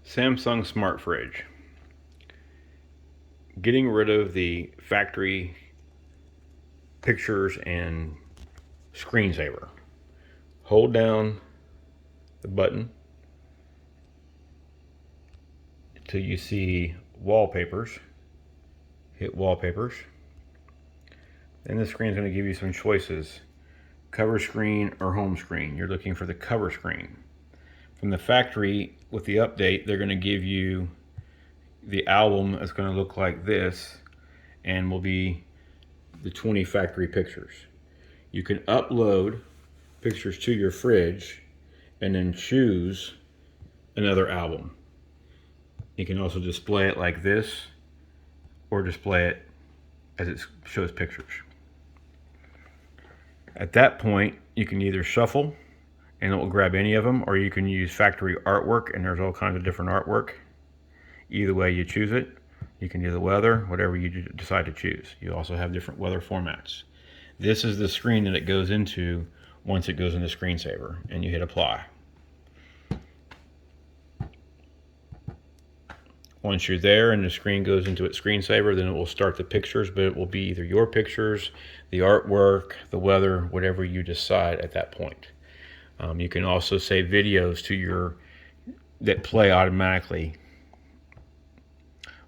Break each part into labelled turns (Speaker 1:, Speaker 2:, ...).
Speaker 1: Samsung Smart Fridge. Getting rid of the factory pictures and screensaver. Hold down the button until you see wallpapers. Hit wallpapers. Then the screen is going to give you some choices. Cover screen or home screen. You're looking for the cover screen. From the factory, with the update, they're going to give you the album that's going to look like this and will be the 20 factory pictures. You can upload pictures to your fridge and then choose another album. You can also display it like this or display it as it shows pictures. At that point, you can either shuffle and it will grab any of them, or you can use factory artwork, and there's all kinds of different artwork. Either way you choose it, you can do the weather, whatever you decide to choose. You also have different weather formats. This is the screen that it goes into once it goes into screensaver, and you hit apply. Once you're there and the screen goes into its screensaver, then it will start the pictures, but it will be either your pictures, the artwork, the weather, whatever you decide at that point. You can also save videos to that play automatically,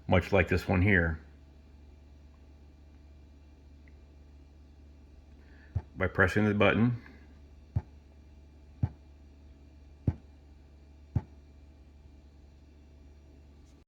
Speaker 1: much like this one here, by pressing the button.